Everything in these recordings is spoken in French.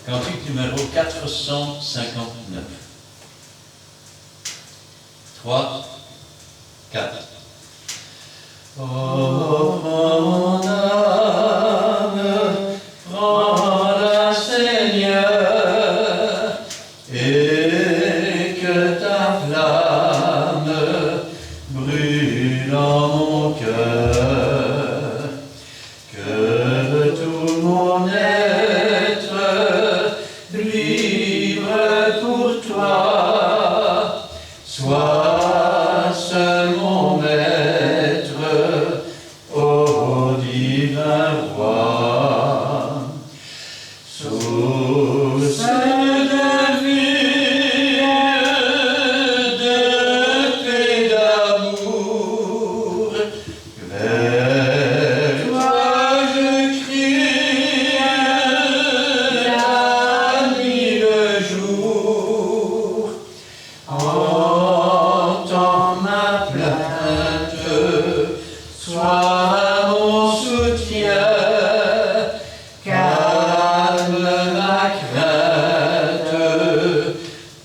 Cantique numéro 459. 3, 4. Oh mon âme, prends-la Seigneur, et que ta flamme brûle en mon cœur, que tout mon être libre pour toi, sois seul mon maître, ô divin roi. Source de vie, de paix, d'amour, vers toi je crie la nuit, le jour. Entends ma plainte, sois mon soutien, calme ma crainte,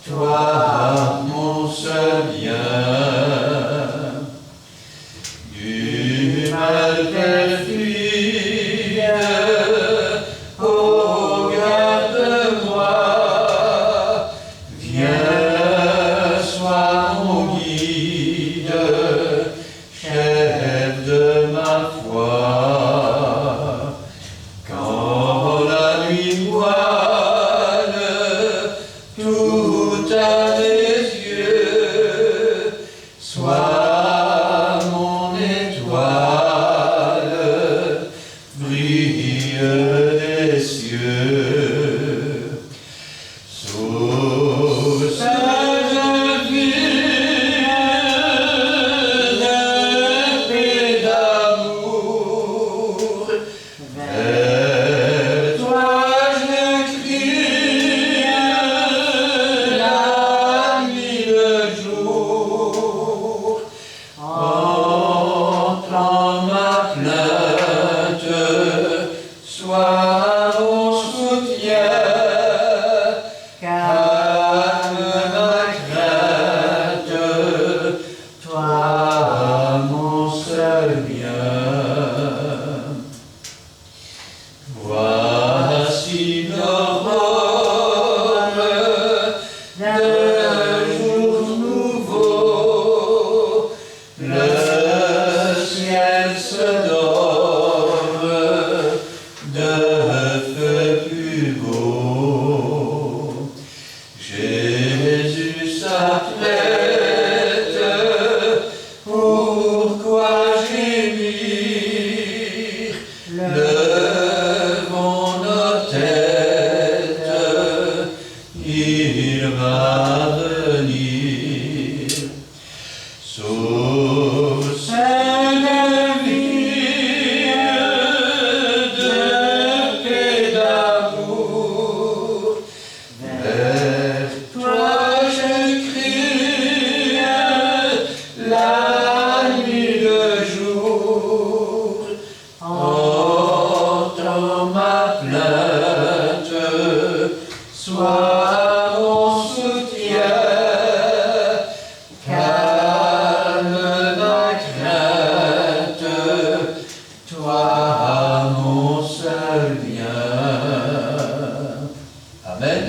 toi mon seul bien. Du mal perfide, oh garde-moi, viens, sois mon guide, chef de ma foi. Quand la nuit voile tout à mes yeux, sois mon étoile, brille des cieux. Source de vie, de paix, d'amour, vers toi je crie la nuit, le jour. Entends ma plainte, sois mon soutien, calme ma crainte, toi mon seul bien. Voici l'aurore d'un jour nouveau, le ciel se dore de feux plus beaux. Jésus s'apprête, pourquoi gémir? Levons nos têtes, il va venir. Source de vie, de paix, d'amour, vers toi je crie la nuit, le jour. Entends ma plainte, sois mon soutien, calme ma crainte, toi mon seul bien. Amen.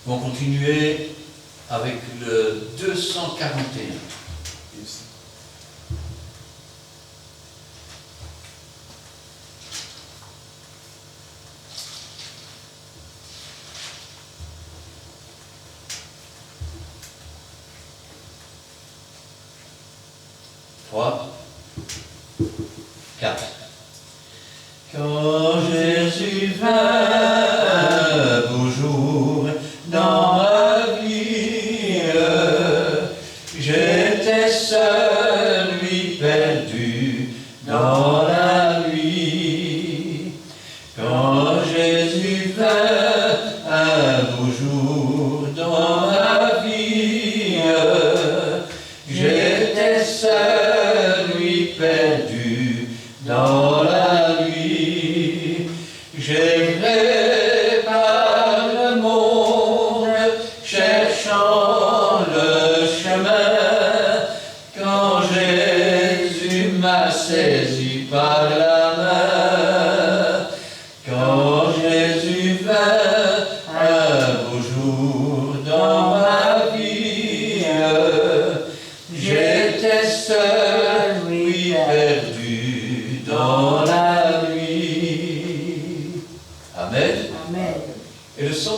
On va continuer avec le 241. Trois, 4. Quand Jésus vint, beau jour dans ma vie, j'étais seul, lui perdu dans la nuit. Quand Jésus vint, un beau jour dans ma vie, j'étais seul, lui perdu dans la nuit.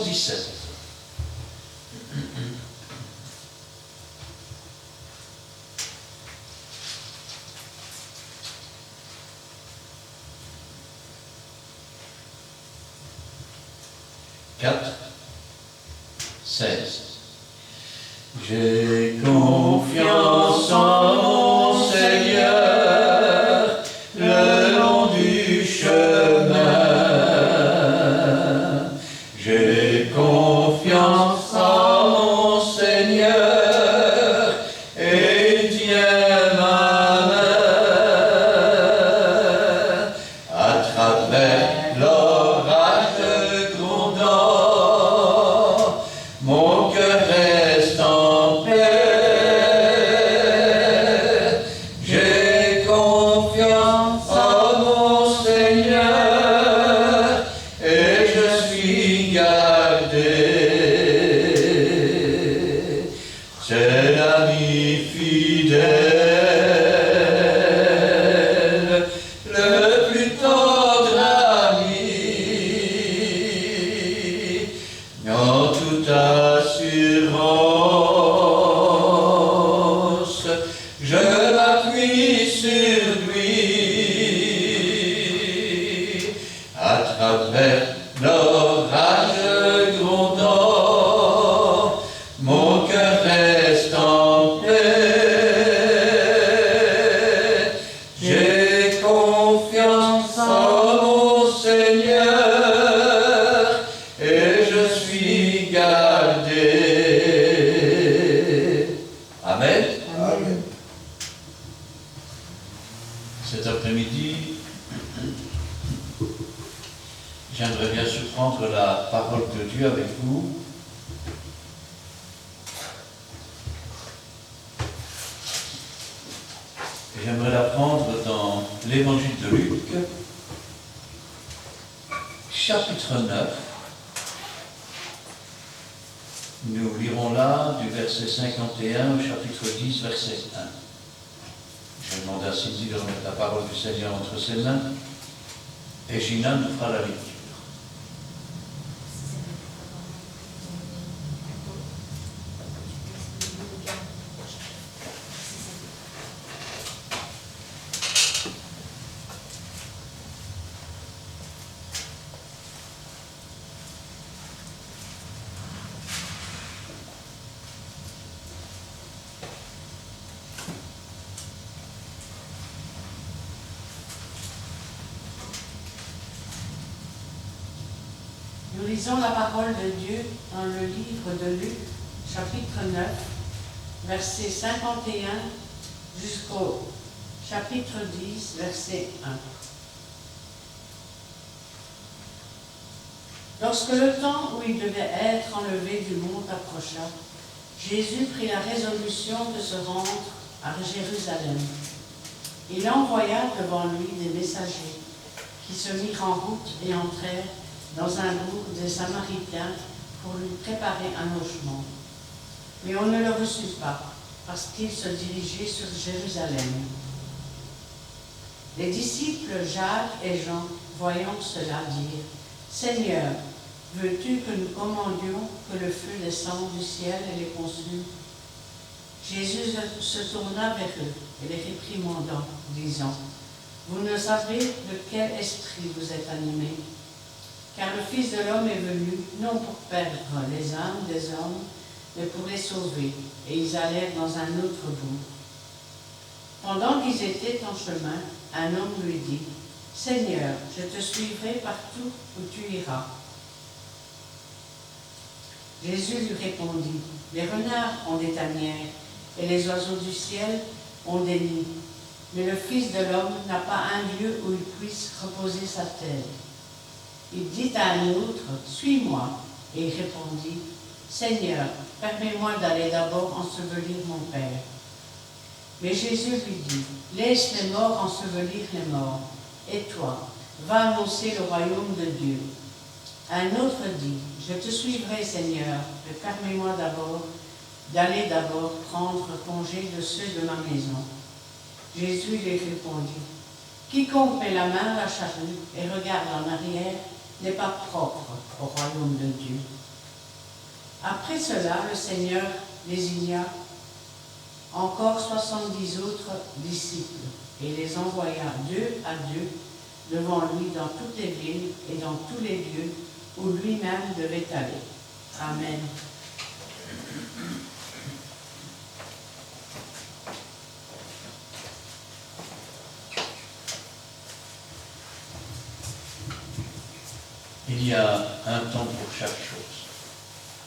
17. « 4, 16. J'ai confiance en mon Seigneur le long du chemin. J'ai confiance en mon Seigneur et tiens ma main à travers l'orage grondant. Mon cœur reste en paix. J'ai confiance en mon Seigneur et je suis gardé. C'est l'ami fidèle, le plus tendre ami, en toute assurance, je m'appuie sur lui à travers l'orage grondant. Mon cœur reste en paix. J'ai confiance en mon Seigneur et je suis gardé. Amen. Amen. Cet après-midi, j'aimerais bien surprendre la parole de Dieu avec vous. J'aimerais la prendre dans l'évangile de Luc, chapitre 9. Nous lirons là du verset 51 au chapitre 10, verset 1. Je demande à Cindy de remettre la parole du Seigneur entre ses mains et Gina nous fera la lecture. Nous lisons la parole de Dieu dans le livre de Luc, chapitre 9, verset 51 jusqu'au chapitre 10, verset 1. Lorsque le temps où il devait être enlevé du monde approcha, Jésus prit la résolution de se rendre à Jérusalem. Il envoya devant lui des messagers qui se mirent en route et entrèrent dans un bourg des Samaritains pour lui préparer un logement. Mais on ne le reçut pas, parce qu'il se dirigeait sur Jérusalem. Les disciples Jacques et Jean, voyant cela, dirent : « Seigneur, veux-tu que nous commandions que le feu descende du ciel et les consume ?» Jésus se tourna vers eux et les réprimandant, disant : « Vous ne savez de quel esprit vous êtes animés, car le Fils de l'homme est venu, non pour perdre les âmes des hommes, mais pour les sauver. » Et ils allèrent dans un autre bourg. Pendant qu'ils étaient en chemin, un homme lui dit : « Seigneur, je te suivrai partout où tu iras. » Jésus lui répondit : « Les renards ont des tanières, et les oiseaux du ciel ont des nids, mais le Fils de l'homme n'a pas un lieu où il puisse reposer sa tête. » Il dit à un autre : « Suis-moi. » Et il répondit : « Seigneur, permets-moi d'aller d'abord ensevelir mon Père. » Mais Jésus lui dit : « Laisse les morts ensevelir les morts, et toi, va annoncer le royaume de Dieu. » Un autre dit : « Je te suivrai, Seigneur, mais permets-moi d'aller d'abord prendre congé de ceux de ma maison. » Jésus lui répondit : « Quiconque met la main à la charrue et regarde en arrière n'est pas propre au royaume de Dieu. Après cela, le Seigneur désigna encore 70 autres disciples et les envoya 2 à 2 devant lui dans toutes les villes et dans tous les lieux où lui-même devait aller. Amen. Il y a un temps pour chaque chose.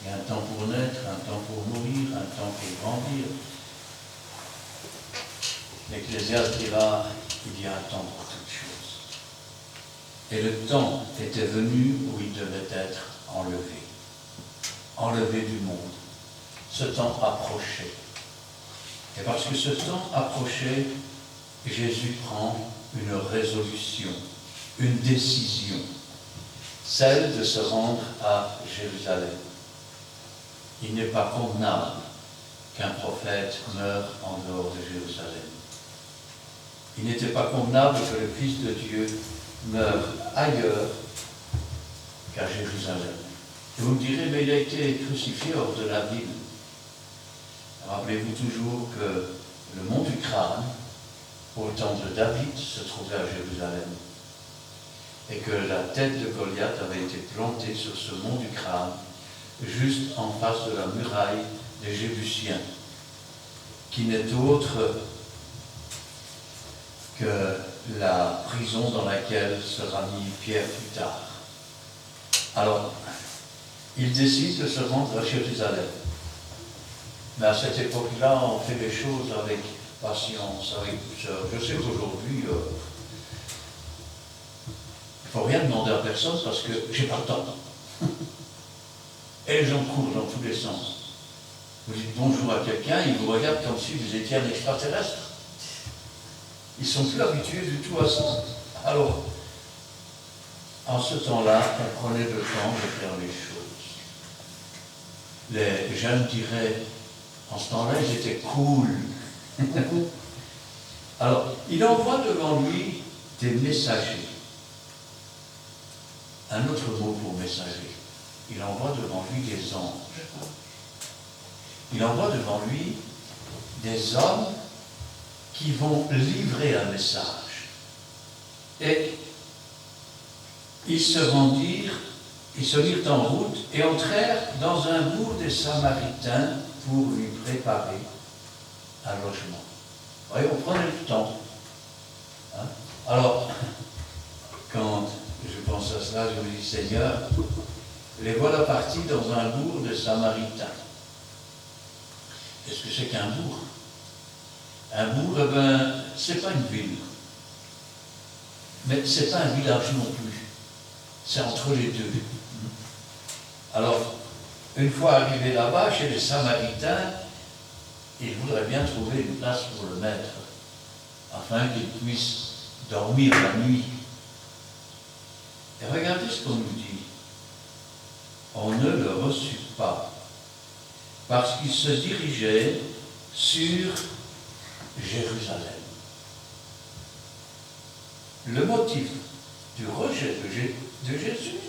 Il y a un temps pour naître, un temps pour mourir, un temps pour grandir. L'Ecclésiaste dira qu'il y a un temps pour toutes choses. Et le temps était venu où il devait être enlevé. Enlevé du monde. Ce temps approchait. Et parce que ce temps approchait, Jésus prend une résolution, une décision, celle de se rendre à Jérusalem. Il n'est pas convenable qu'un prophète meure en dehors de Jérusalem. Il n'était pas convenable que le Fils de Dieu meure ailleurs qu'à Jérusalem. Et vous me direz, mais il a été crucifié hors de la ville. Rappelez-vous toujours que le mont du crâne, au temps de David, se trouvait à Jérusalem. Et que la tête de Goliath avait été plantée sur ce mont du crâne, juste en face de la muraille des Jébusiens, qui n'est autre que la prison dans laquelle sera mis Pierre plus tard. Alors, il décide de se rendre à Jérusalem. Mais à cette époque-là, on fait les choses avec patience, avec douceur. Je sais qu'aujourd'hui, il ne faut rien demander à personne parce que j'ai pas le temps. Et les gens courent dans tous les sens. Vous dites bonjour à quelqu'un, il vous regarde comme si vous étiez un extraterrestre. Ils ne sont plus habitués du tout à ça. Alors, en ce temps-là, on prenait le temps de faire les choses. Les jeunes diraient, en ce temps-là, ils étaient cool. Alors, il envoie devant lui des messagers. Un autre mot pour messager. Il envoie devant lui des anges. Il envoie devant lui des hommes qui vont livrer un message. Et ils se rendirent, ils se mirent en route et entrèrent dans un bourg des Samaritains pour lui préparer un logement. Vous voyez, on prenait le temps. Hein? Alors, quand je pense à cela, je me dis, Seigneur, les voilà partis dans un bourg de Samaritains. Qu'est-ce que c'est qu'un bourg? Un bourg, eh ben, c'est pas une ville. Mais c'est pas un village non plus. C'est entre les deux. Alors, une fois arrivé là-bas, chez les Samaritains, ils voudraient bien trouver une place pour le mettre, afin qu'il puisse dormir la nuit. Et regardez ce qu'on nous dit. On ne le reçut pas, parce qu'il se dirigeait sur Jérusalem. Le motif du rejet de Jésus,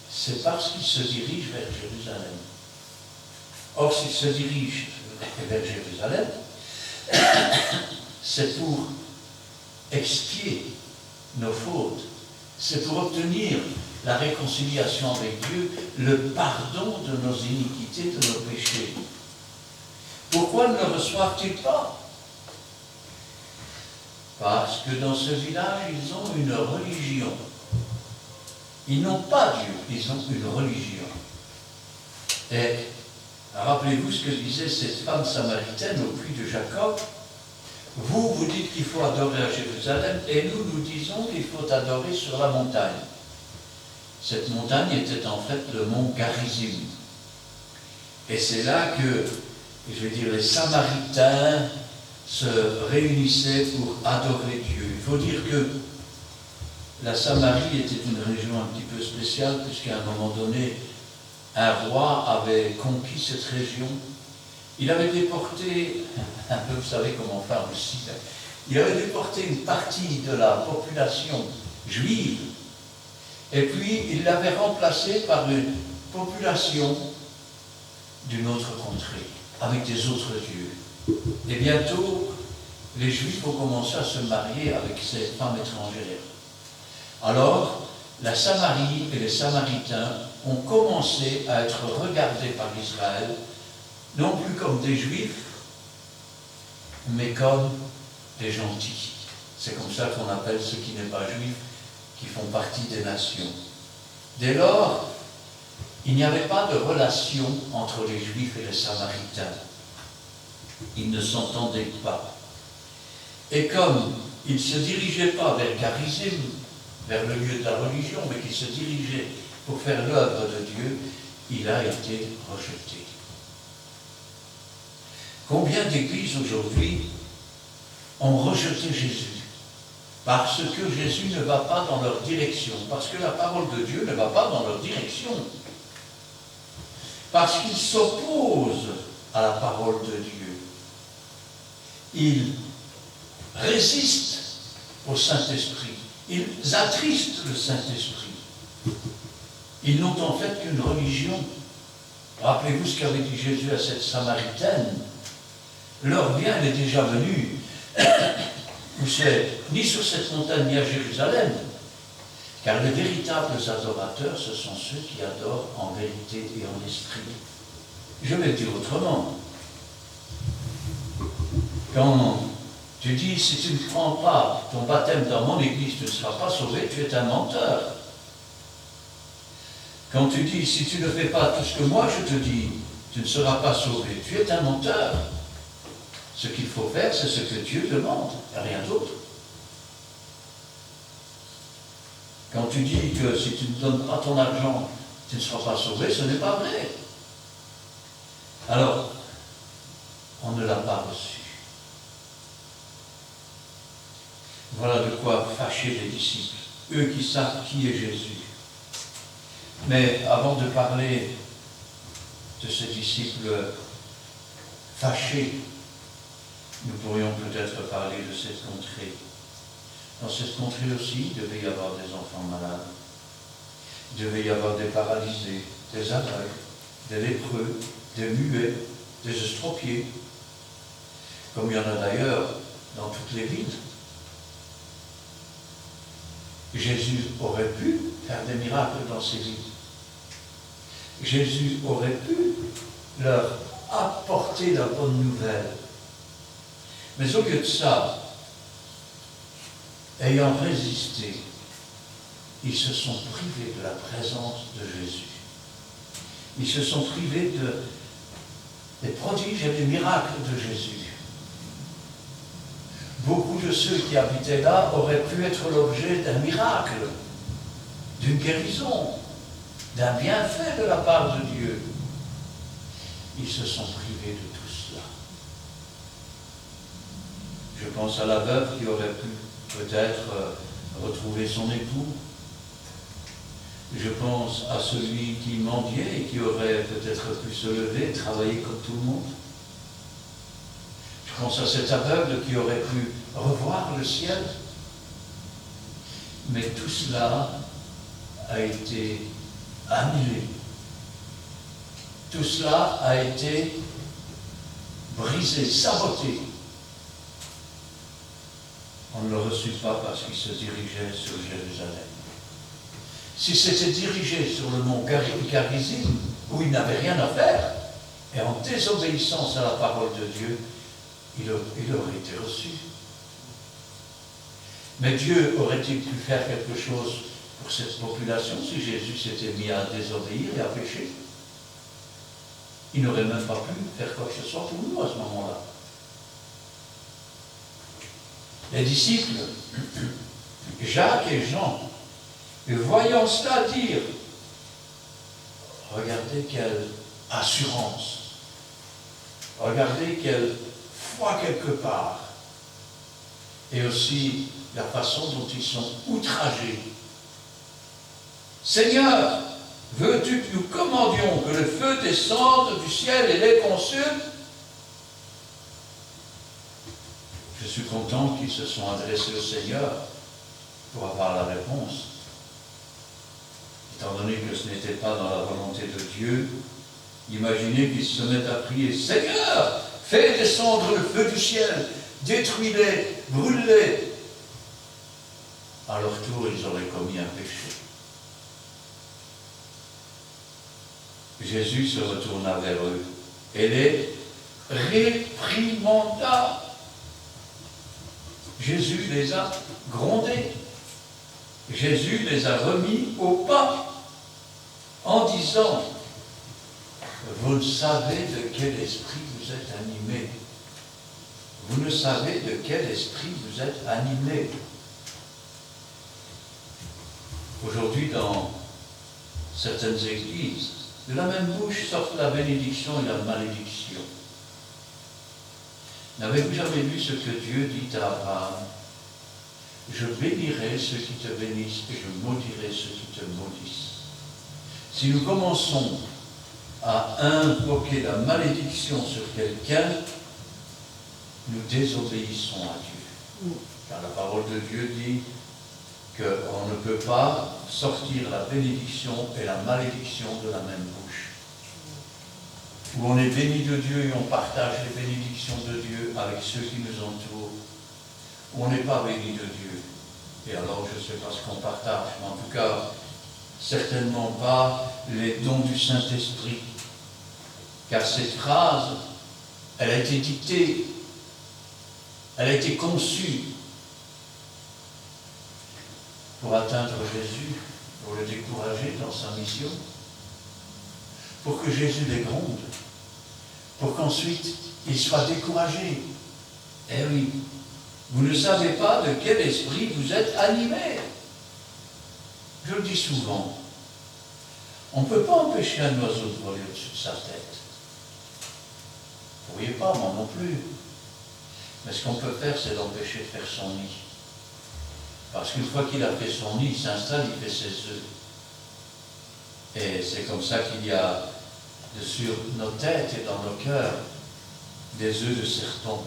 c'est parce qu'il se dirige vers Jérusalem. Or, s'il se dirige vers Jérusalem, c'est pour expier nos fautes, c'est pour obtenir la réconciliation avec Dieu, le pardon de nos iniquités, de nos péchés. Pourquoi ne le reçoivent-ils pas? Parce que dans ce village, ils ont une religion. Ils n'ont pas Dieu, ils ont une religion. Et rappelez-vous ce que disait cette femme samaritaine au puits de Jacob. Vous, vous dites qu'il faut adorer à Jérusalem, et nous, nous disons qu'il faut adorer sur la montagne. Cette montagne était en fait le mont Garizim. Et c'est là que, je vais dire, les Samaritains se réunissaient pour adorer Dieu. Il faut dire que la Samarie était une région un petit peu spéciale, puisqu'à un moment donné, un roi avait conquis cette région. Il avait déporté, un peu, vous savez comment on fait en Russie, il avait déporté une partie de la population juive, et puis il l'avait remplacée par population d'une autre contrée, avec des autres dieux. Et bientôt, les Juifs ont commencé à se marier avec ces femmes étrangères. Alors, la Samarie et les Samaritains ont commencé à être regardés par Israël, non plus comme des Juifs, mais comme des gentils. C'est comme ça qu'on appelle ceux qui n'est pas juifs, qui font partie des nations. Dès lors, il n'y avait pas de relation entre les Juifs et les Samaritains. Ils ne s'entendaient pas. Et comme ils ne se dirigeaient pas vers Garizim, vers le lieu de la religion, mais qu'ils se dirigeaient pour faire l'œuvre de Dieu, il a été rejeté. Combien d'églises aujourd'hui ont rejeté Jésus parce que Jésus ne va pas dans leur direction, parce que la parole de Dieu ne va pas dans leur direction, parce qu'ils s'opposent à la parole de Dieu. Ils résistent au Saint-Esprit, ils attristent le Saint-Esprit. Ils n'ont en fait qu'une religion. Rappelez-vous ce qu'avait dit Jésus à cette Samaritaine. L'heure vient, elle est déjà venue, où c'est ni sur cette montagne ni à Jérusalem, car les véritables adorateurs, ce sont ceux qui adorent en vérité et en esprit. Je vais le dire autrement. Quand tu dis, si tu ne prends pas ton baptême dans mon église, tu ne seras pas sauvé, tu es un menteur. Quand tu dis, si tu ne fais pas tout ce que moi je te dis, tu ne seras pas sauvé, tu es un menteur. Ce qu'il faut faire, c'est ce que Dieu demande, et rien d'autre. Quand tu dis que si tu ne donnes pas ton argent, tu ne seras pas sauvé, ce n'est pas vrai. Alors, on ne l'a pas reçu. Voilà de quoi fâcher les disciples, eux qui savent qui est Jésus. Mais avant de parler de ces disciples fâchés, nous pourrions peut-être parler de cette contrée. Dans cette contrée aussi, il devait y avoir des enfants malades, il devait y avoir des paralysés, des aveugles, des lépreux, des muets, des estropiés, comme il y en a d'ailleurs dans toutes les villes. Jésus aurait pu faire des miracles dans ces villes. Jésus aurait pu leur apporter la bonne nouvelle. Mais au lieu de ça, ayant résisté, ils se sont privés de la présence de Jésus. Ils se sont privés des prodiges et des miracles de Jésus. Beaucoup de ceux qui habitaient là auraient pu être l'objet d'un miracle, d'une guérison, d'un bienfait de la part de Dieu. Ils se sont privés de tout cela. Je pense à la veuve qui aurait pu peut-être retrouver son époux. Je pense à celui qui mendiait et qui aurait peut-être pu se lever et travailler comme tout le monde. Je pense à cet aveugle qui aurait pu revoir le ciel. Mais tout cela a été annulé. Tout cela a été brisé, saboté. On ne le reçut pas parce qu'il se dirigeait sur Jérusalem. Si c'était dirigé sur le mont Garizim, où il n'avait rien à faire, et en désobéissance à la parole de Dieu, il aurait été reçu. Mais Dieu aurait-il pu faire quelque chose pour cette population si Jésus s'était mis à désobéir et à pécher? Il n'aurait même pas pu faire quoi que ce soit pour nous à ce moment-là. Les disciples, Jacques et Jean, voyant cela dire, regardez quelle assurance, regardez quelle foi quelque part, et aussi la façon dont ils sont outragés. Seigneur, veux-tu que nous commandions que le feu descende du ciel et les consume? Je suis content qu'ils se sont adressés au Seigneur pour avoir la réponse. étant donné que ce n'était pas dans la volonté de Dieu, imaginez qu'ils se mettent à prier, Seigneur, fais descendre le feu du ciel, détruis-les, brûle-les. À leur tour, ils auraient commis un péché. Jésus se retourna vers eux et les réprimanda. Jésus les a grondés. Jésus les a remis au pas en disant, vous ne savez de quel esprit vous êtes animés. Vous ne savez de quel esprit vous êtes animés. Aujourd'hui, dans certaines églises, de la même bouche sortent la bénédiction et la malédiction. N'avez-vous jamais lu ce que Dieu dit à Abraham? Je bénirai ceux qui te bénissent et je maudirai ceux qui te maudissent. Si nous commençons à invoquer la malédiction sur quelqu'un, nous désobéissons à Dieu. Car la parole de Dieu dit qu'on ne peut pas sortir la bénédiction et la malédiction de la même bouche. Où on est béni de Dieu et on partage les bénédictions de Dieu avec ceux qui nous entourent. Où on n'est pas béni de Dieu. Et alors je ne sais pas ce qu'on partage, mais en tout cas, certainement pas les dons du Saint-Esprit. Car cette phrase, elle a été dictée, elle a été conçue pour atteindre Jésus, pour le décourager dans sa mission, pour que Jésus les gronde, pour qu'ensuite il soit découragé. Eh oui, vous ne savez pas de quel esprit vous êtes animés. Je le dis souvent, on ne peut pas empêcher un oiseau de voler au-dessus de sa tête. Vous ne pourriez pas, moi non plus. Mais ce qu'on peut faire, c'est l'empêcher de faire son nid. Parce qu'une fois qu'il a fait son nid, il s'installe, il fait ses œufs. Et c'est comme ça qu'il y a sur nos têtes et dans nos cœurs des œufs de serpent.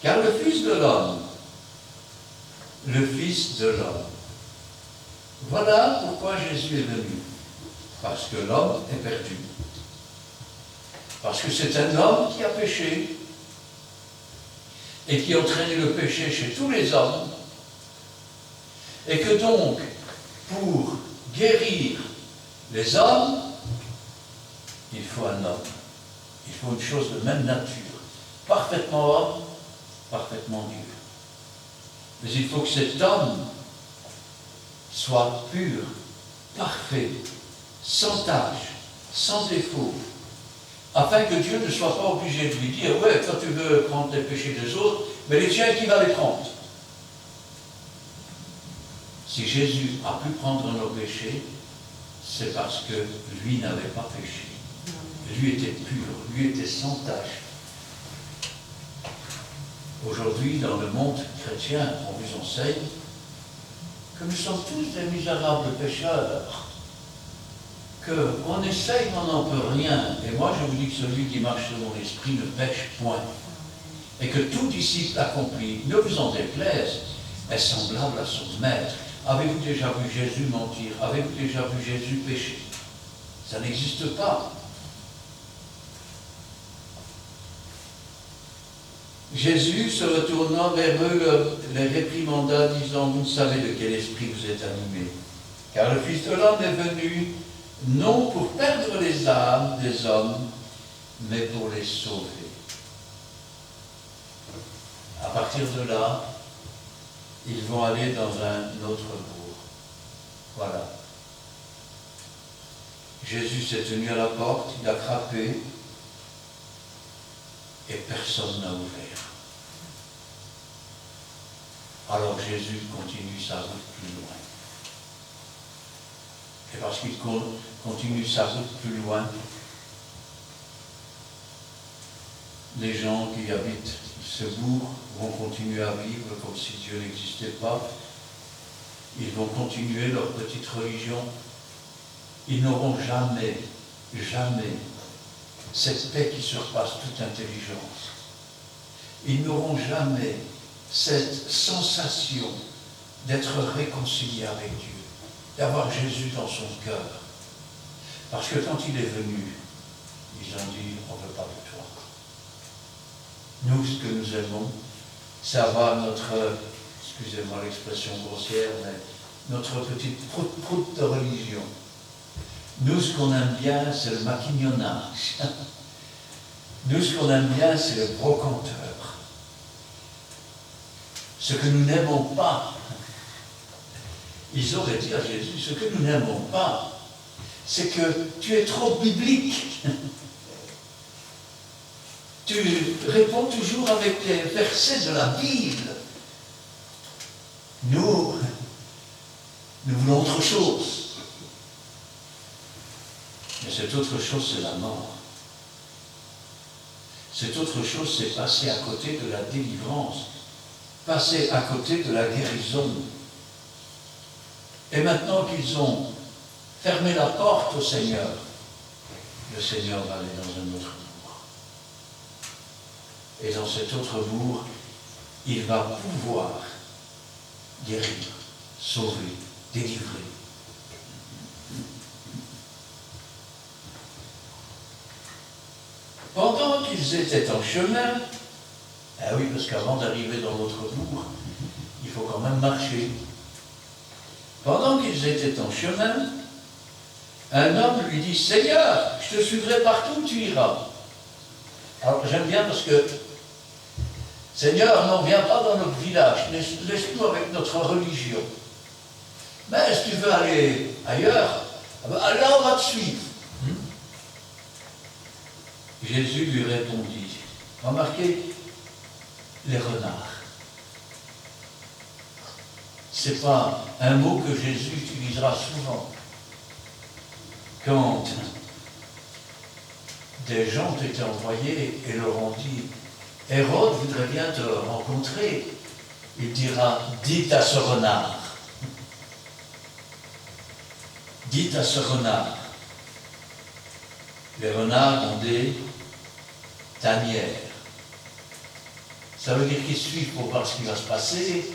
Car le Fils de l'homme, voilà pourquoi Jésus est venu. Parce que l'homme est perdu. Parce que c'est un homme qui a péché et qui a entraîné le péché chez tous les hommes, et que donc, pour guérir les hommes, il faut un homme. Il faut une chose de même nature, parfaitement homme, parfaitement Dieu. Mais il faut que cet homme soit pur, parfait, sans tache, sans défaut, afin que Dieu ne soit pas obligé de lui dire « Ouais, quand tu veux prendre les péchés des autres, mais les tiens, qui va les prendre ?» Si Jésus a pu prendre nos péchés, c'est parce que lui n'avait pas péché. Lui était pur, lui était sans tache. Aujourd'hui, dans le monde chrétien, on vous enseigne que nous sommes tous des misérables pécheurs, qu'on essaye, mais on n'en peut rien. Et moi, je vous dis que celui qui marche selon l'esprit ne pêche point. Et que tout disciple accompli, ne vous en déplaise, est semblable à son maître. Avez-vous déjà vu Jésus mentir? Avez-vous déjà vu Jésus pécher? Ça n'existe pas. Jésus, se retournant vers eux, les réprimanda, disant, vous ne savez de quel esprit vous êtes animés. Car le Fils de l'homme est venu, non pour perdre les âmes des hommes, mais pour les sauver. À partir de là, ils vont aller dans un autre bourg. Voilà. Jésus s'est tenu à la porte, il a frappé, et personne n'a ouvert. Alors Jésus continue sa route plus loin. Et parce qu'il continue sa route plus loin, les gens qui habitent ce bourg vont continuer à vivre comme si Dieu n'existait pas. Ils vont continuer leur petite religion. Ils n'auront jamais cette paix qui surpasse toute intelligence. Ils n'auront jamais cette sensation d'être réconciliés avec Dieu. d'avoir Jésus dans son cœur. Parce que quand il est venu, ils ont dit, on ne veut pas de toi. Nous, ce que nous aimons, c'est avoir notre, excusez-moi l'expression grossière, mais notre petite proute de religion. Nous, ce qu'on aime bien, c'est le maquignonnage. Nous, ce qu'on aime bien, c'est le brocanteur. Ce que nous n'aimons pas, ils auraient dit à Jésus, ce que nous n'aimons pas, c'est que tu es trop biblique. Tu réponds toujours avec les versets de la Bible. Nous voulons autre chose. Mais cette autre chose, c'est la mort. Cette autre chose, c'est passer à côté de la délivrance, passer à côté de la guérison. Et maintenant qu'ils ont fermé la porte au Seigneur, le Seigneur va aller dans un autre bourg. Et dans cet autre bourg, il va pouvoir guérir, sauver, délivrer. Pendant qu'ils étaient en chemin, ah oui, parce qu'avant d'arriver dans l'autre bourg, il faut quand même marcher. Pendant qu'ils étaient en chemin, un homme lui dit, Seigneur, je te suivrai partout où tu iras. Alors j'aime bien parce que, Seigneur, n'en viens pas dans notre village, laisse-nous avec notre religion. Mais si tu veux aller ailleurs, là on va te suivre. Jésus lui répondit, remarquez, les renards. Ce n'est pas un mot que Jésus utilisera souvent. Quand des gens étaient envoyés et leur ont dit, Hérode voudrait bien te rencontrer, il dira, dites à ce renard. Dites à ce renard. Les renards ont des tanières. Ça veut dire qu'ils suivent pour voir ce qui va se passer,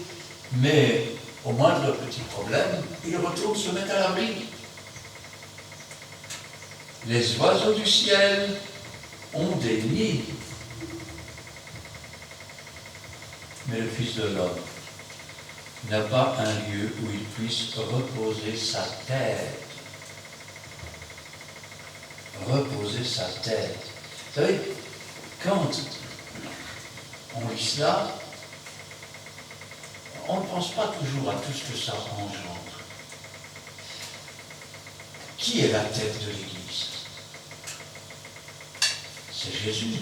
mais au moindre petit problème, ils retournent se mettre à l'abri. Les oiseaux du ciel ont des nids, mais le Fils de l'homme n'a pas un lieu où il puisse reposer sa tête. Reposer sa tête. Vous savez, quand on lit cela, on ne pense pas toujours à tout ce que ça engendre. Qui est la tête de l'Église? C'est Jésus.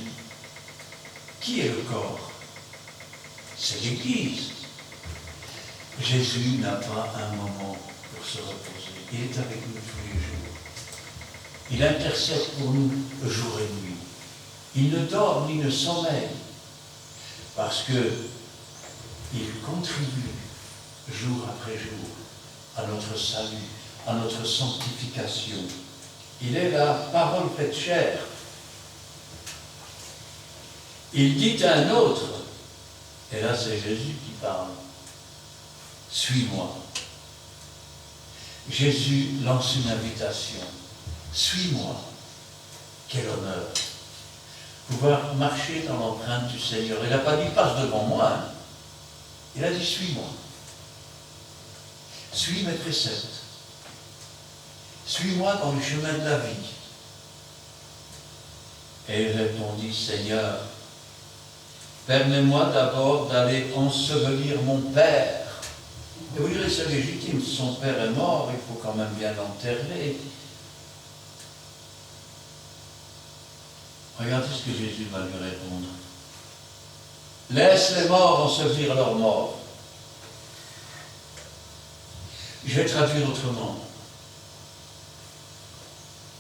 Qui est le corps? C'est l'Église. Jésus n'a pas un moment pour se reposer. Il est avec nous tous les jours. Il intercède pour nous jour et nuit. Il ne dort ni ne sommeille. Parce que il contribue jour après jour à notre salut, à notre sanctification. Il est la parole faite chair. Il dit à un autre, et là c'est Jésus qui parle, suis-moi. Jésus lance une invitation, suis-moi. Quel honneur. Pouvoir marcher dans l'empreinte du Seigneur. Il n'a pas dit passe devant moi, hein. Il a dit suis-moi. Suis mes préceptes. Suis-moi dans le chemin de la vie. Et il répondit, Seigneur, permets-moi d'abord d'aller ensevelir mon père. Et vous direz, c'est légitime, son père est mort, il faut quand même bien l'enterrer. Regardez ce que Jésus va lui répondre. Laisse les morts ensevelir leurs morts. Je vais traduire autrement.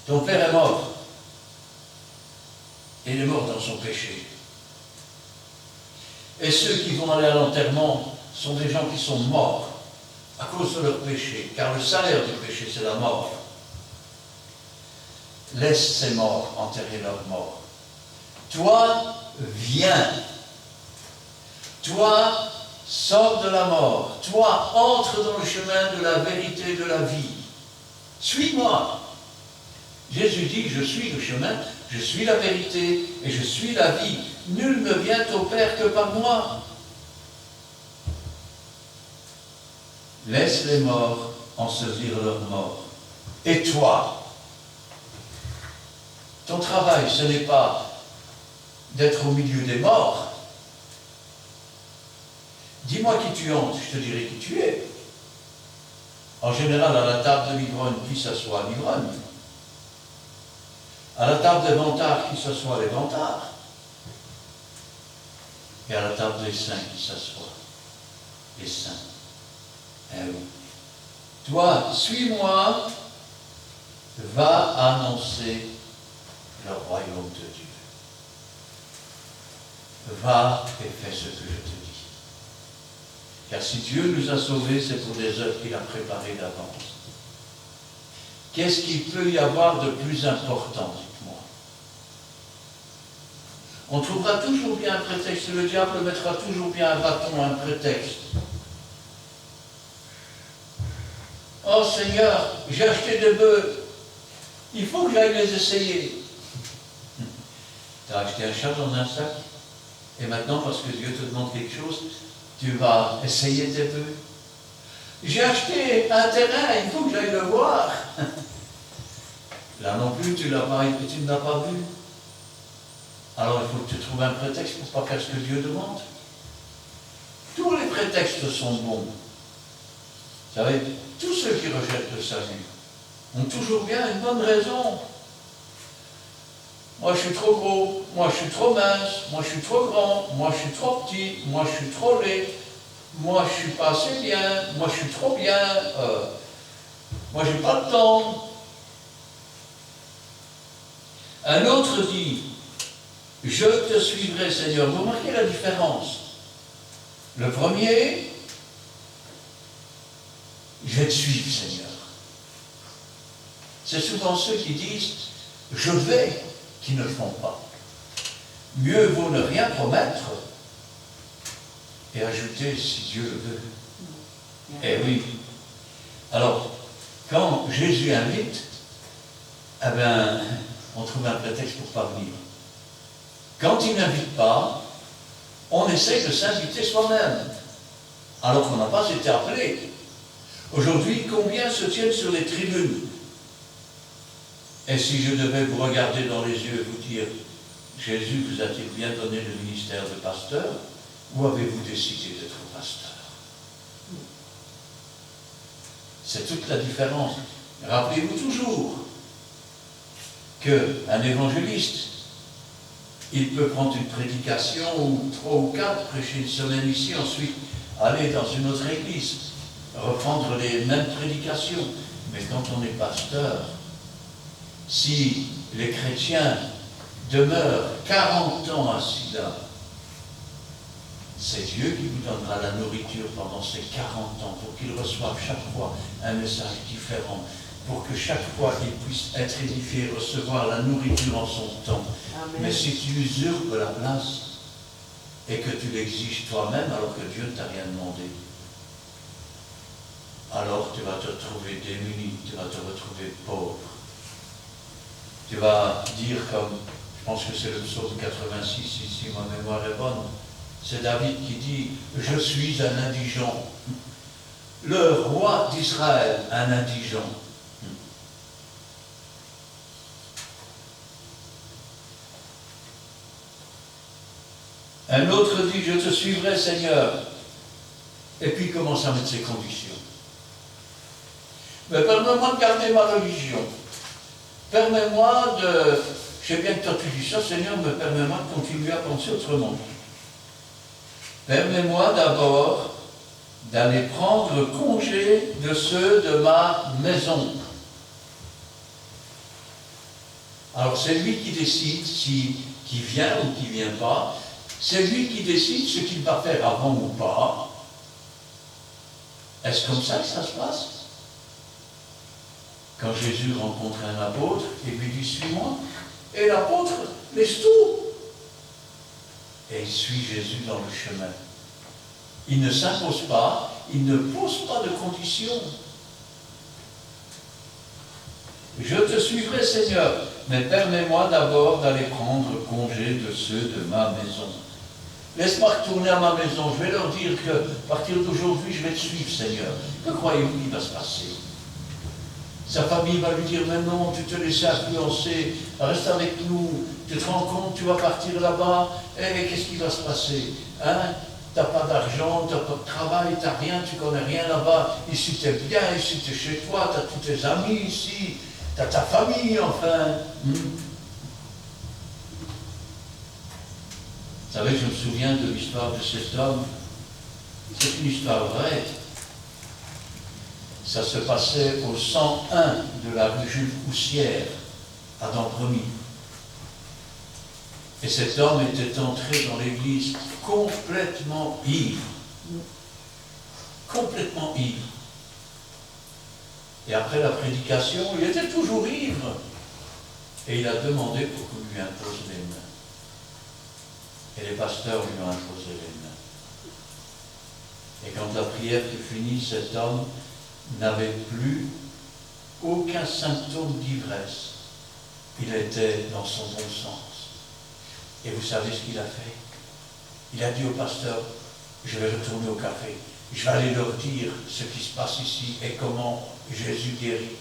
Ton père est mort. Et il est mort dans son péché. Et ceux qui vont aller à l'enterrement sont des gens qui sont morts à cause de leur péché, car le salaire du péché, c'est la mort. Laisse ces morts enterrer leurs morts. Toi, viens. Toi, sors de la mort. Toi, entre dans le chemin de la vérité et de la vie. Suis-moi. Jésus dit, je suis le chemin, je suis la vérité et je suis la vie. Nul ne vient au Père que par moi. Laisse les morts ensevelir leurs morts. Et toi, ton travail, ce n'est pas d'être au milieu des morts. Dis-moi qui tu entres, je te dirai qui tu es. En général, à la table de l'ivrogne, qui s'assoit? L'ivrogne. À la table des vantards, qui s'assoit? Les vantards. Et à la table des saints, qui s'assoit? Les saints. Eh oui. Toi, suis-moi, va annoncer le royaume de Dieu. Va et fais ce que je te dis. Car si Dieu nous a sauvés, c'est pour des œuvres qu'il a préparées d'avance. Qu'est-ce qu'il peut y avoir de plus important, dites-moi? On trouvera toujours bien un prétexte, le diable mettra toujours bien un bâton, un prétexte. Oh Seigneur, j'ai acheté des bœufs, il faut que j'aille les essayer. Tu as acheté un chat dans un sac, et maintenant, parce que Dieu te demande quelque chose, tu vas essayer tes bœufs. J'ai acheté un terrain, il faut que j'aille le voir. Là non plus, tu ne l'as pas vu. Alors il faut que tu trouves un prétexte pour ne pas faire ce que Dieu demande. Tous les prétextes sont bons. Vous savez, tous ceux qui rejettent le salut ont toujours bien une bonne raison. Moi je suis trop gros, moi je suis trop mince, moi je suis trop grand, moi je suis trop petit, moi je suis trop laid, moi je suis pas assez bien, moi je suis trop bien, moi j'ai pas de temps. Un autre dit, je te suivrai Seigneur. Vous remarquez la différence? Le premier, je vais te suivre Seigneur. C'est souvent ceux qui disent, je vais, qui ne le font pas. Mieux vaut ne rien promettre et ajouter si Dieu le veut. Eh oui. Alors, quand Jésus invite, eh bien, on trouve un prétexte pour ne pas venir. Quand il n'invite pas, on essaie de s'inviter soi-même, alors qu'on n'a pas été appelé. Aujourd'hui, combien se tiennent sur les tribunes? Et si je devais vous regarder dans les yeux et vous dire, Jésus vous a-t-il bien donné le ministère de pasteur, ou avez-vous décidé d'être pasteur? C'est toute la différence. Rappelez-vous toujours qu'un évangéliste, il peut prendre une prédication, ou 3 ou 4, prêcher une semaine ici, ensuite aller dans une autre église, reprendre les mêmes prédications. Mais quand on est pasteur, si les chrétiens demeurent 40 ans assis là, c'est Dieu qui vous donnera la nourriture pendant ces 40 ans, pour qu'ils reçoivent chaque fois un message différent, pour que chaque fois qu'ils puissent être édifiés, recevoir la nourriture en son temps. Amen. Mais si tu usurpes la place et que tu l'exiges toi-même alors que Dieu ne t'a rien demandé, alors tu vas te retrouver démuni, tu vas te retrouver pauvre. Tu vas dire comme, je pense que c'est le psaume 86, si ma mémoire est bonne, c'est David qui dit, je suis un indigent. Le roi d'Israël, un indigent. Un autre dit, je te suivrai Seigneur. Et puis il commence à mettre ses conditions. Mais permets-moi de garder ma religion. Permets-moi de... Je sais bien que toi tu dis ça, Seigneur, mais permets-moi de continuer à penser autrement. Permets-moi d'abord d'aller prendre congé de ceux de ma maison. Alors c'est lui qui décide qui vient ou qui ne vient pas. C'est lui qui décide ce qu'il va faire avant ou pas. Est-ce comme ça que ça se passe? Quand Jésus rencontre un apôtre et lui dit « Suis-moi », et l'apôtre laisse tout. Et il suit Jésus dans le chemin. Il ne s'impose pas, il ne pose pas de conditions. Je te suivrai, Seigneur, mais permets-moi d'abord d'aller prendre congé de ceux de ma maison. Laisse-moi retourner à ma maison. Je vais leur dire que, à partir d'aujourd'hui, je vais te suivre, Seigneur. Que croyez-vous qu'il va se passer? Sa famille va lui dire, mais non, tu te laisses influencer, reste avec nous, tu te rends compte, tu vas partir là-bas, et qu'est-ce qui va se passer? Hein? Tu n'as pas d'argent, tu n'as pas de travail, tu n'as rien, tu ne connais rien là-bas. Ici, tu es bien, ici, tu es chez toi, tu as tous tes amis ici, tu as ta famille, enfin. Vous savez, je me souviens de l'histoire de cet homme. C'est une histoire vraie. Ça se passait au 101 de la rue Jules Poussière, à Dampremy. Et cet homme était entré dans l'église complètement ivre. Complètement ivre. Et après la prédication, il était toujours ivre. Et il a demandé pour qu'on lui impose les mains. Et les pasteurs lui ont imposé les mains. Et quand la prière fut finie, cet homme n'avait plus aucun symptôme d'ivresse. Il était dans son bon sens. Et vous savez ce qu'il a fait? Il a dit au pasteur, je vais retourner au café. Je vais aller leur dire ce qui se passe ici et comment Jésus guérit.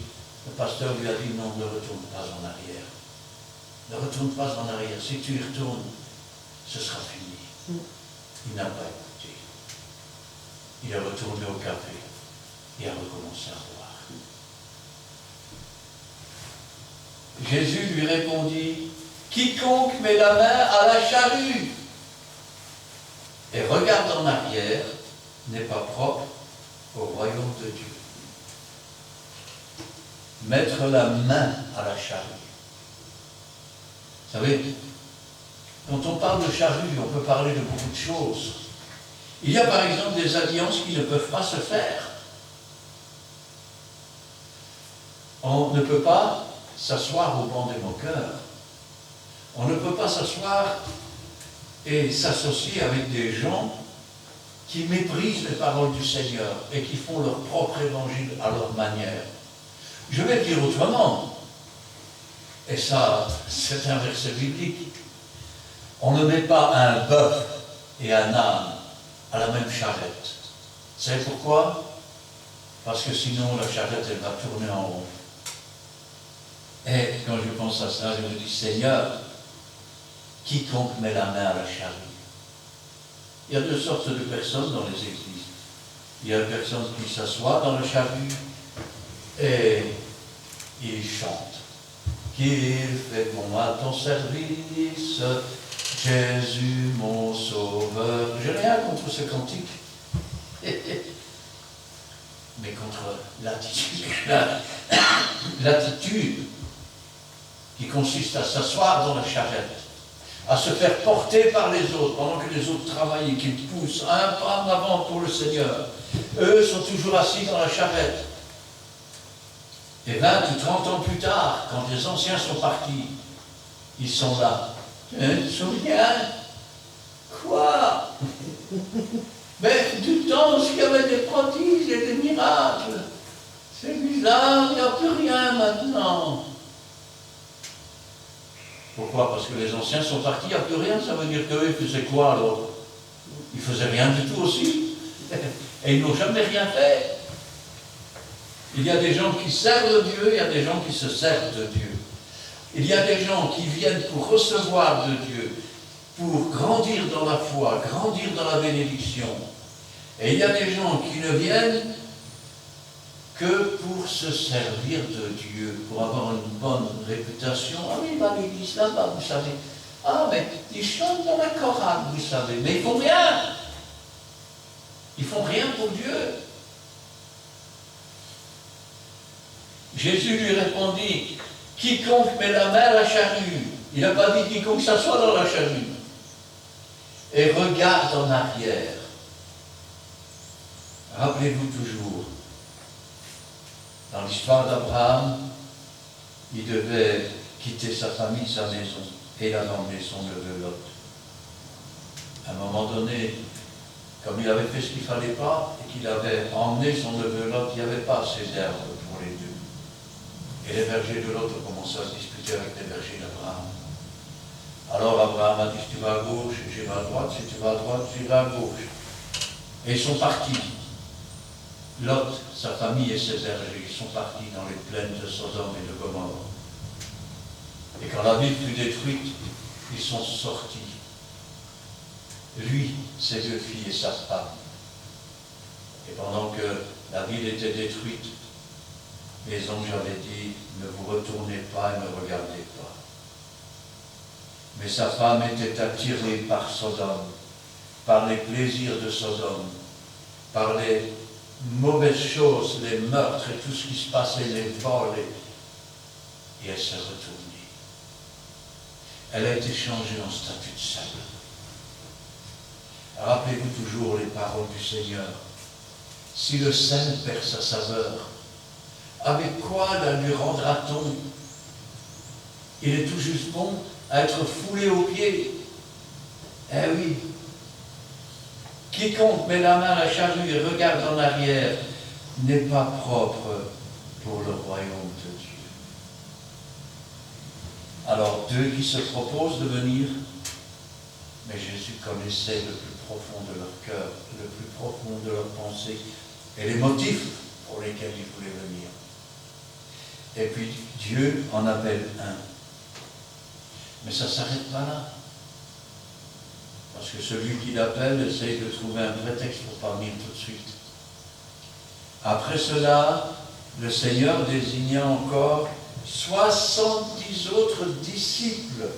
Le pasteur lui a dit, non, ne retourne pas en arrière. Ne retourne pas en arrière. Si tu y retournes, ce sera fini. Il n'a pas écouté. Il est retourné au café et a recommencé à boire. Jésus lui répondit, quiconque met la main à la charrue et regarde en arrière n'est pas propre au royaume de Dieu. Mettre la main à la charrue. Vous savez, quand on parle de charrue, on peut parler de beaucoup de choses. Il y a par exemple des alliances qui ne peuvent pas se faire. On ne peut pas s'asseoir au banc des moqueurs. On ne peut pas s'asseoir et s'associer avec des gens qui méprisent les paroles du Seigneur et qui font leur propre évangile à leur manière. Je vais le dire autrement, et ça, c'est un verset biblique. On ne met pas un bœuf et un âne à la même charrette. Vous savez pourquoi? Parce que sinon la charrette, elle va tourner en rond. Et quand je pense à ça, je me dis, Seigneur, quiconque met la main à la charrue. Il y a deux sortes de personnes dans les églises. Il y a une personne qui s'assoit dans le charrue et il chante. Qu'il fait pour moi ton service, Jésus mon sauveur. J'ai rien contre ce cantique, mais contre l'attitude qui consiste à s'asseoir dans la charrette, à se faire porter par les autres, pendant que les autres travaillent et qu'ils poussent un pas en avant pour le Seigneur. Eux sont toujours assis dans la charrette. Et 20 ou 30 ans plus tard, quand les anciens sont partis, ils sont là. Tu te souviens? Quoi? Mais du temps où il y avait des prodiges et des miracles. C'est bizarre, il n'y a plus rien maintenant. Pourquoi? Parce que les anciens sont partis, il n'y a plus rien, ça veut dire qu'eux, ils faisaient quoi alors? Ils ne faisaient rien du tout aussi. Et ils n'ont jamais rien fait. Il y a des gens qui servent Dieu, il y a des gens qui se servent de Dieu. Il y a des gens qui viennent pour recevoir de Dieu, pour grandir dans la foi, grandir dans la bénédiction. Et il y a des gens qui ne viennent que pour se servir de Dieu, pour avoir une bonne réputation. Ah oui, il va à l'église là-bas, vous savez. Ah, mais ils chantent dans la chorale, vous savez. Mais ils font rien. Ils font rien pour Dieu. Jésus lui répondit, quiconque met la main à la charrue, il n'a pas dit quiconque s'assoit dans la charrue, et regarde en arrière. Rappelez-vous toujours, dans l'histoire d'Abraham, il devait quitter sa famille, sa maison, et il a emmené son neveu Lot. À un moment donné, comme il avait fait ce qu'il ne fallait pas, et qu'il avait emmené son neveu Lot, il n'y avait pas assez d'herbe pour les deux. Et les bergers de Lot ont commencé à se disputer avec les bergers d'Abraham. Alors Abraham a dit, si tu vas à gauche, j'irai à droite, si tu vas à droite, j'irai à gauche. Et ils sont partis. Lot, sa famille et ses bergers, ils sont partis dans les plaines de Sodome et de Gomorrhe. Et quand la ville fut détruite, ils sont sortis. Lui, ses deux filles et sa femme. Et pendant que la ville était détruite, les anges avaient dit, ne vous retournez pas et ne regardez pas. Mais sa femme était attirée par Sodome, par les plaisirs de Sodome, par les mauvaises choses, les meurtres et tout ce qui se passait, les vols. Et elle s'est retournée. Elle a été changée en statue de sable. Rappelez-vous toujours les paroles du Seigneur. Si le sel perd sa saveur, avec quoi la lui rendra-t-on? Il est tout juste bon à être foulé aux pieds. Eh oui. Quiconque met la main à la charrue et regarde en arrière n'est pas propre pour le royaume de Dieu. Alors, deux qui se proposent de venir, mais Jésus connaissait le plus profond de leur cœur, le plus profond de leur pensée, et les motifs pour lesquels ils voulaient venir. Et puis Dieu en appelle un. Mais ça ne s'arrête pas là. Parce que celui qui l'appelle essaye de trouver un prétexte pour pas venir tout de suite. Après cela, le Seigneur désigna encore 70 autres disciples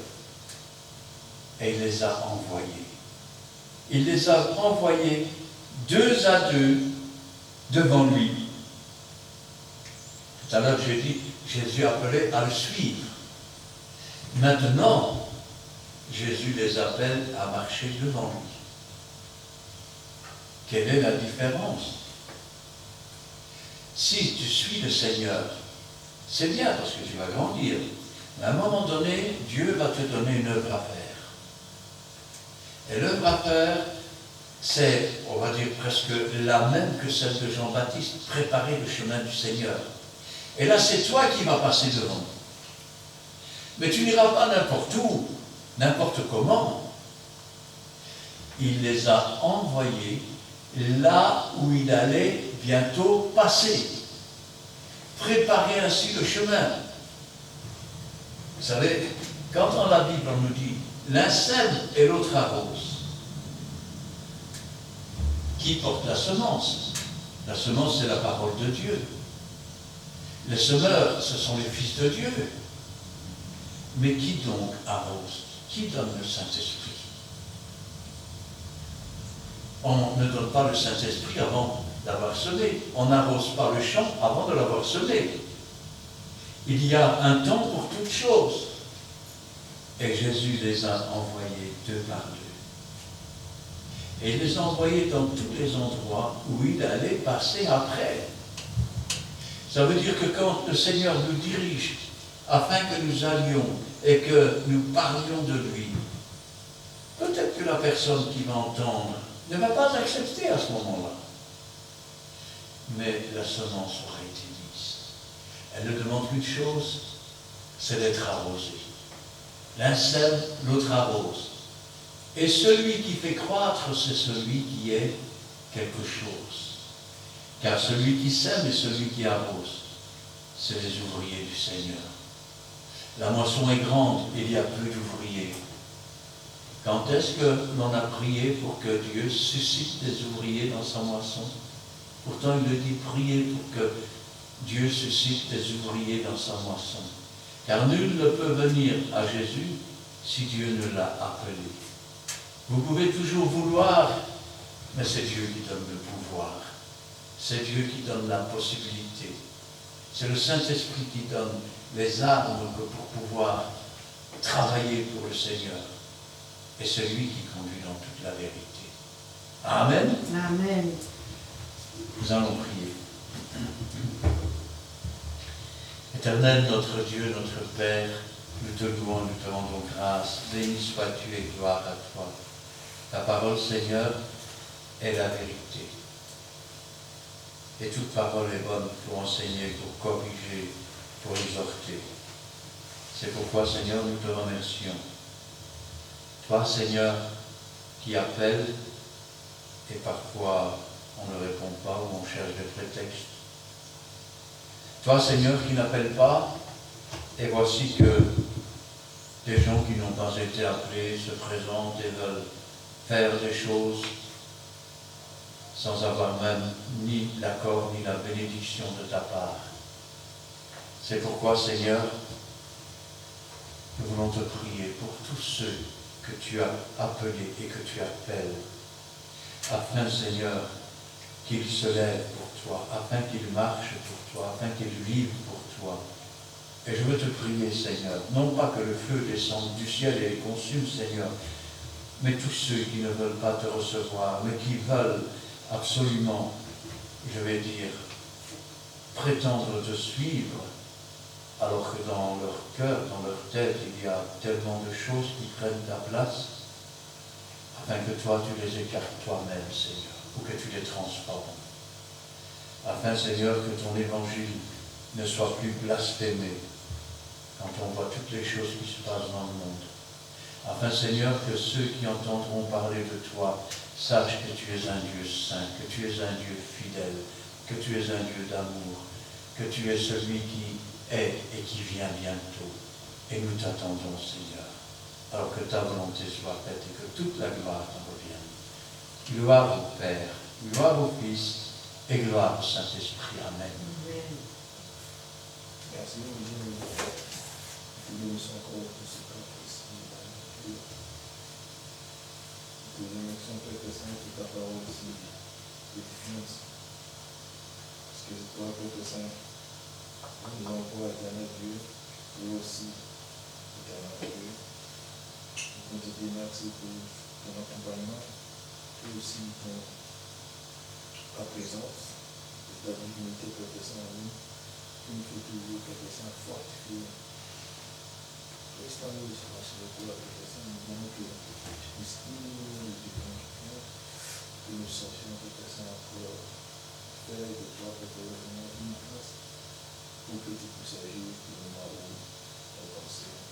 et il les a envoyés. Il les a envoyés 2 à 2 devant lui. Tout à l'heure, j'ai dit, Jésus appelait à le suivre. Maintenant, Jésus les appelle à marcher devant lui. Quelle est la différence? Si tu suis le Seigneur, c'est bien parce que tu vas grandir. Mais à un moment donné, Dieu va te donner une œuvre à faire. Et l'œuvre à faire, c'est, on va dire, presque la même que celle de Jean-Baptiste, préparer le chemin du Seigneur. Et là, c'est toi qui vas passer devant. Mais tu n'iras pas n'importe où, n'importe comment. Il les a envoyés là où il allait bientôt passer. Préparer ainsi le chemin. Vous savez, quand dans la Bible on nous dit l'un sème et l'autre arrose, qui porte la semence? La semence, c'est la parole de Dieu. Les semeurs, ce sont les fils de Dieu. Mais qui donc arrose? Qui donne le Saint-Esprit? On ne donne pas le Saint-Esprit avant d'avoir semé. On n'arrose pas le champ avant de l'avoir semé. Il y a un temps pour toutes choses. Et Jésus les a envoyés 2 par 2. Et il les a envoyés dans tous les endroits où il allait passer après. Ça veut dire que quand le Seigneur nous dirige, afin que nous allions et que nous parlions de lui, peut-être que la personne qui va entendre ne va pas accepter à ce moment-là. Mais la semence aura été mise. Elle ne demande qu'une chose, c'est d'être arrosée. L'un sème, l'autre arrose. Et celui qui fait croître, c'est celui qui est quelque chose. Car celui qui sème et celui qui arrose, c'est les ouvriers du Seigneur. La moisson est grande, il y a peu d'ouvriers. Quand est-ce que l'on a prié pour que Dieu suscite des ouvriers dans sa moisson? Pourtant, il le dit, priez pour que Dieu suscite des ouvriers dans sa moisson. Car nul ne peut venir à Jésus si Dieu ne l'a appelé. Vous pouvez toujours vouloir, mais c'est Dieu qui donne le pouvoir. C'est Dieu qui donne la possibilité. C'est le Saint-Esprit qui donne les armes pour pouvoir travailler pour le Seigneur. Et c'est lui qui conduit dans toute la vérité. Amen. Amen. Nous allons prier. Éternel, notre Dieu, notre Père, nous te louons, nous te rendons grâce. Béni sois-tu et gloire à toi. Ta parole, Seigneur, est la vérité. Et toute parole est bonne pour enseigner, pour corriger, pour exhorter. C'est pourquoi, Seigneur, nous te remercions. Toi, Seigneur, qui appelles, et parfois on ne répond pas ou on cherche des prétextes. Toi, Seigneur, qui n'appelles pas, et voici que des gens qui n'ont pas été appelés se présentent et veulent faire des choses sans avoir même ni l'accord ni la bénédiction de ta part. C'est pourquoi, Seigneur, nous voulons te prier pour tous ceux que tu as appelés et que tu appelles, afin, Seigneur, qu'ils se lèvent pour toi, afin qu'ils marchent pour toi, afin qu'ils vivent pour toi. Et je veux te prier, Seigneur, non pas que le feu descende du ciel et les consume, Seigneur, mais tous ceux qui ne veulent pas te recevoir, mais qui veulent absolument, je vais dire, prétendre te suivre, alors que dans leur cœur, dans leur tête, il y a tellement de choses qui prennent ta place, afin que toi, tu les écartes toi-même, Seigneur, ou que tu les transformes. Afin, Seigneur, que ton évangile ne soit plus blasphémé quand on voit toutes les choses qui se passent dans le monde. Afin, Seigneur, que ceux qui entendront parler de toi sachent que tu es un Dieu saint, que tu es un Dieu fidèle, que tu es un Dieu d'amour, que tu es celui qui est et qui vient bientôt. Et nous t'attendons, Seigneur, alors que ta volonté soit faite et que toute la gloire t'en revienne. Gloire au Père, gloire au Fils et gloire au Saint-Esprit. Amen. Merci, nous sommes encore pour ce temps précis. Nous remercions Père Saint pour ta parole aussi édifiante. Parce que c'est toi, Père Saint, nous envoie éternel Dieu, et aussi éternel Dieu. Nous te disons merci pour ton accompagnement, et aussi pour ta présence, et ta divinité, Père Saint, en nous. Il nous fait toujours, Père Saint, fortifier. Restons-nous de ce marché pour la Père Saint, nous voulons que tu puisses nous que nous sachions, Père Saint, encore faire de toi, Père Saint, une place pour que tu puisses agir pour le moment où nos pensées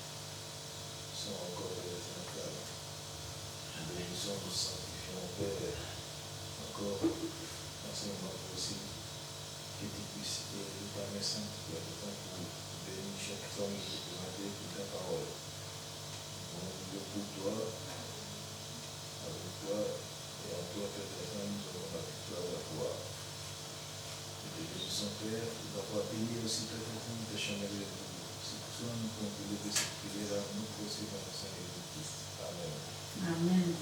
sont encore, Père Saint, claires. Nous bénissons, nous sanctifions, Père, encore dans ce moment aussi. Que tu puisses élever ta main sainte, Père Saint, pour bénir chaque femme qui est présentée pour ta parole. Nous voulons pour toi, avec toi, et en toi, Père Saint, nous avons la victoire à la foi. Nous te bénissons, Père, d'avoir béni aussi, Père Saint, de changer les jours. C'est pour cela que nous pouvons te lever cette prière, nous procédons dans le Seigneur Jésus-Christ. Amen. Amen.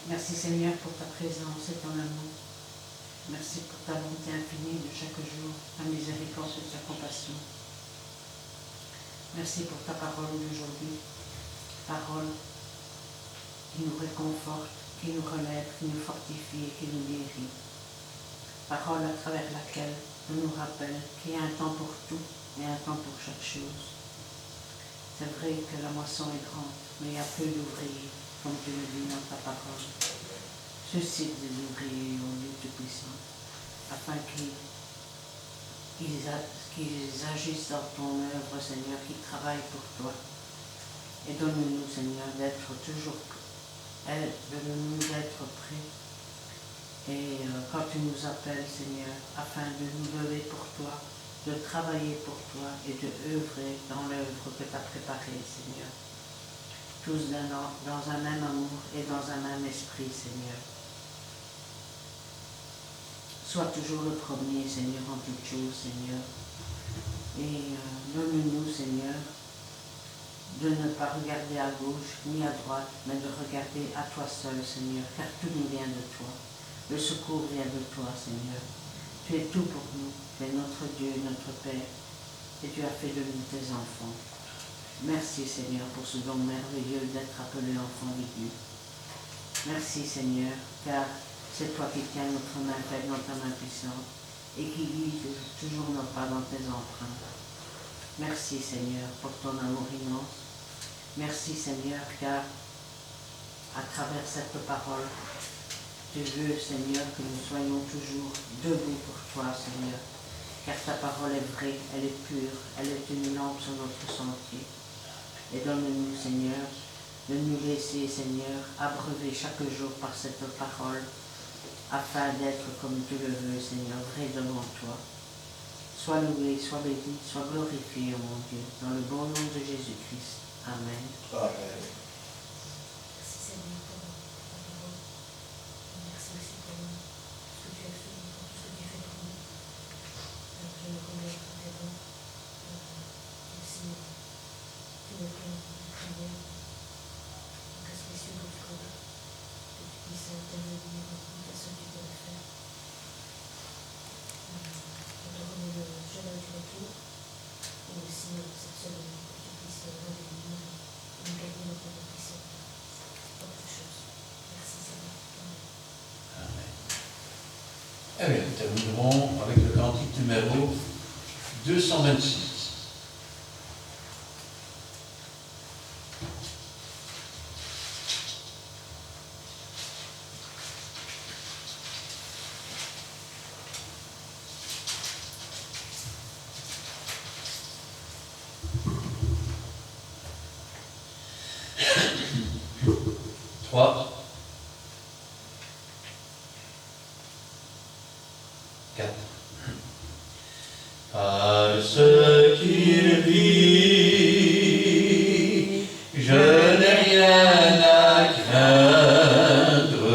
Merci, Seigneur, pour ta présence et ton amour. Merci pour ta bonté infinie de chaque jour, ta miséricorde et ta compassion. Merci pour ta parole d'aujourd'hui, parole qui nous réconforte, qui nous relève, qui nous fortifie et qui nous guérit. Parole à travers laquelle on nous rappelle qu'il y a un temps pour tout et un temps pour chaque chose. C'est vrai que la moisson est grande, mais il y a peu d'ouvriers, comme tu le dis dans ta parole. Suscite des ouvriers au Dieu Tout-Puissant, afin qu'ils agissent dans ton œuvre, Seigneur, qu'ils travaillent pour toi. Et donne-nous, Seigneur, d'être toujours prêts. Donne-nous d'être prêts. Et quand tu nous appelles, Seigneur, afin de nous lever pour toi, de travailler pour toi et de œuvrer dans l'œuvre que tu as préparée, Seigneur. Tous dans un même amour et dans un même esprit, Seigneur. Sois toujours le premier, Seigneur, en toutes choses, Seigneur. Et donne-nous, Seigneur, de ne pas regarder à gauche ni à droite, mais de regarder à toi seul, Seigneur, car tout nous vient de toi. Le secours vient de toi, Seigneur. Tu es tout pour nous. Tu es notre Dieu, notre Père. Et tu as fait de nous tes enfants. Merci, Seigneur, pour ce don merveilleux d'être appelé enfant de Dieu. Merci, Seigneur, car c'est toi qui tiens notre main faible dans ta main puissante et qui guide toujours nos pas dans tes empreintes. Merci, Seigneur, pour ton amour immense. Merci, Seigneur, car à travers cette parole, Tu veux, Seigneur, que nous soyons toujours debout pour toi, Seigneur, car ta parole est vraie, elle est pure, elle est une lampe sur notre sentier. Et donne-nous, Seigneur, de nous laisser, Seigneur, abreuver chaque jour par cette parole, afin d'être comme tu le veux, Seigneur, vrai devant toi. Sois loué, sois béni, sois glorifié, mon Dieu, dans le bon nom de Jésus-Christ. Amen. Amen. Merci Seigneur pour ta parole. Merci aussi pour ce que tu as fait, pour tout ce que tu fais pour nous. Je me remets entre tes mains. Aussi, tous nos plans de prière. Donc, spéciaux pour que tu puisses intervenir en façon que tu dois le faire. On te remet le chemin du retour. Et aussi cette semaine, que tu puisses revenir et nous gagner notre compétition. Autre chose. Merci Seigneur. Amen. Amen. Eh bien, nous terminerons avec le cantique numéro 226. Par ce qu'il vit, je n'ai rien à craindre,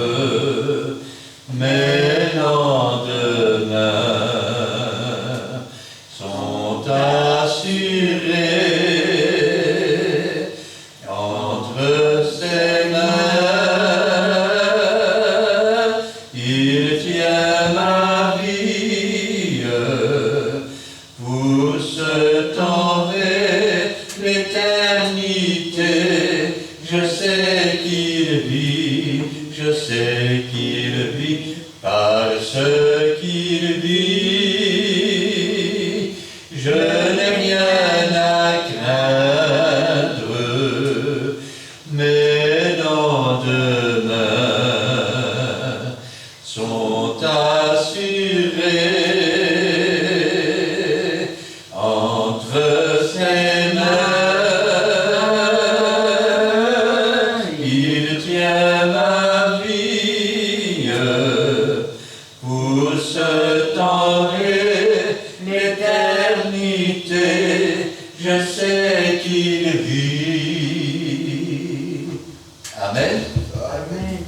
mes lendemains sont assurés entre ses mains. Il tient ma vie pour ce temps et l'éternité. Je sais qu'il vit, je sais qu'il vit, parce qu'il vit. Je n'ai rien à craindre, mes lendemains sont assurés entre ses mains. Il tient ma vie pour ce temps et l'éternité. Je sais qu'il vit. Amen. Amen.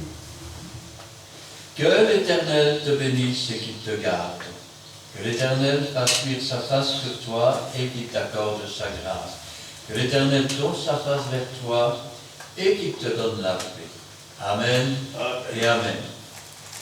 Que l'Éternel te bénisse et qu'il te garde. Que l'Éternel fasse luire sa face sur toi et qu'il t'accorde sa grâce. Que l'Éternel tourne sa face vers toi et qu'il te donne la paix. Amen et Amen.